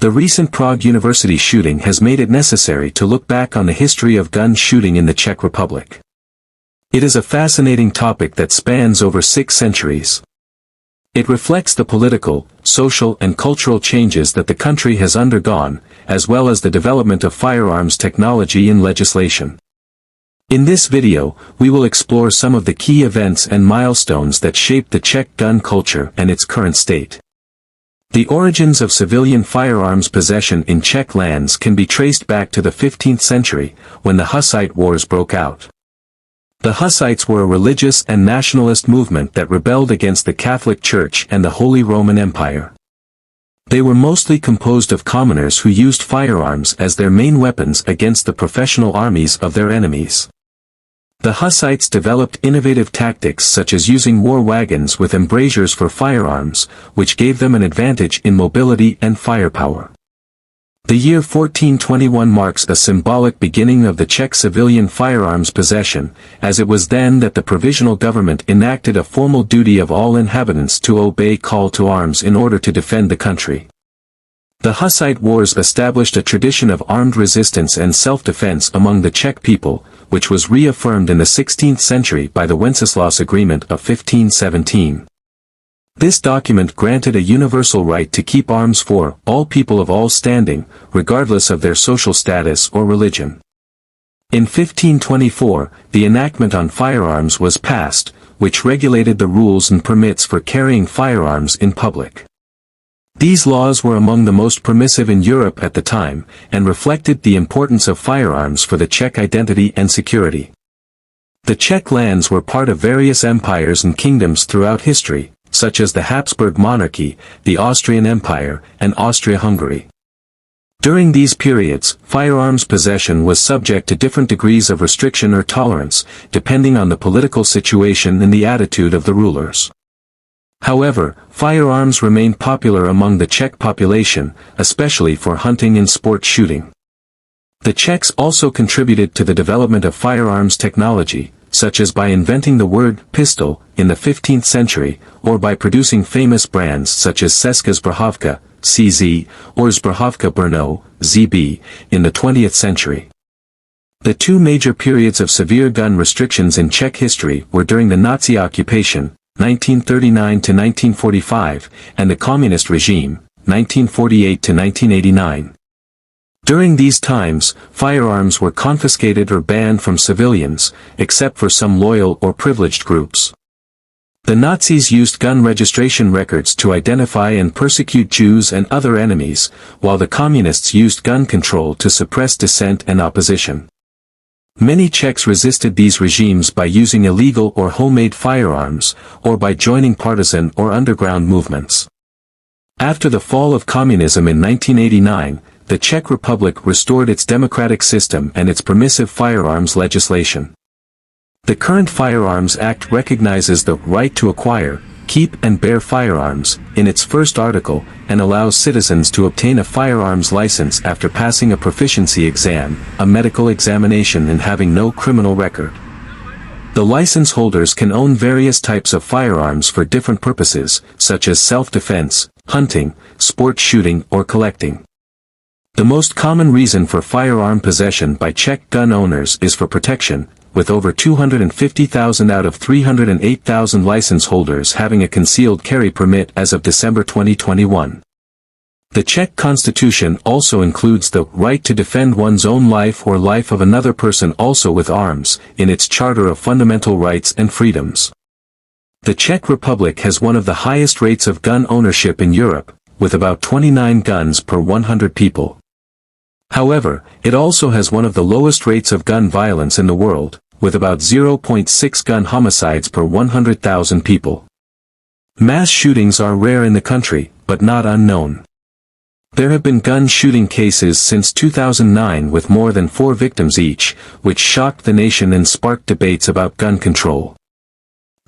The recent Prague University shooting has made it necessary to look back on the history of gun shooting in the Czech Republic. It is a fascinating topic that spans over 6 centuries. It reflects the political, social and cultural changes that the country has undergone, as well as the development of firearms technology and legislation. In this video, we will explore some of the key events and milestones that shaped the Czech gun culture and its current state. The origins of civilian firearms possession in Czech lands can be traced back to the 15th century, when the Hussite Wars broke out. The Hussites were a religious and nationalist movement that rebelled against the Catholic Church and the Holy Roman Empire. They were mostly composed of commoners who used firearms as their main weapons against the professional armies of their enemies. The Hussites developed innovative tactics such as using war wagons with embrasures for firearms, which gave them an advantage in mobility and firepower. The year 1421 marks a symbolic beginning of the Czech civilian firearms possession, as it was then that the provisional government enacted a formal duty of all inhabitants to obey call to arms in order to defend the country. The Hussite Wars established a tradition of armed resistance and self-defense among the Czech people, which was reaffirmed in the 16th century by the Wenceslas Agreement of 1517. This document granted a universal right to keep arms for all people of all standing, regardless of their social status or religion. In 1524, the enactment on firearms was passed, which regulated the rules and permits for carrying firearms in public. These laws were among the most permissive in Europe at the time, and reflected the importance of firearms for the Czech identity and security. The Czech lands were part of various empires and kingdoms throughout history, such as the Habsburg monarchy, the Austrian Empire, and Austria-Hungary. During these periods, firearms possession was subject to different degrees of restriction or tolerance, depending on the political situation and the attitude of the rulers. However, firearms remained popular among the Czech population, especially for hunting and sport shooting. The Czechs also contributed to the development of firearms technology, such as by inventing the word pistol in the 15th century, or by producing famous brands such as Česká zbrojovka, CZ, or Zbrojovka Brno, ZB, in the 20th century. The 2 major periods of severe gun restrictions in Czech history were during the Nazi occupation, 1939 to 1945, and the Communist regime, 1948 to 1989. During these times, firearms were confiscated or banned from civilians, except for some loyal or privileged groups. The Nazis used gun registration records to identify and persecute Jews and other enemies, while the Communists used gun control to suppress dissent and opposition. Many Czechs resisted these regimes by using illegal or homemade firearms, or by joining partisan or underground movements. After the fall of communism in 1989, the Czech Republic restored its democratic system and its permissive firearms legislation. The current Firearms Act recognizes the right to acquire, keep and bear firearms in its first article, and allows citizens to obtain a firearms license after passing a proficiency exam, a medical examination and having no criminal record. The license holders can own various types of firearms for different purposes, such as self-defense, hunting, sport shooting or collecting. The most common reason for firearm possession by Czech gun owners is for protection, with over 250,000 out of 308,000 license holders having a concealed carry permit as of December 2021. The Czech constitution also includes the right to defend one's own life or life of another person also with arms, in its Charter of Fundamental Rights and Freedoms. The Czech Republic has one of the highest rates of gun ownership in Europe, with about 29 guns per 100 people. However, it also has one of the lowest rates of gun violence in the world, with about 0.6 gun homicides per 100,000 people. Mass shootings are rare in the country, but not unknown. There have been gun shooting cases since 2009 with more than 4 victims each, which shocked the nation and sparked debates about gun control.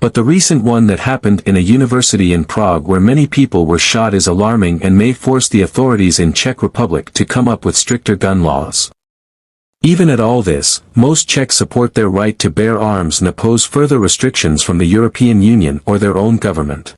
But the recent one that happened in a university in Prague where many people were shot is alarming and may force the authorities in Czech Republic to come up with stricter gun laws. Even at all this, most Czechs support their right to bear arms and oppose further restrictions from the European Union or their own government.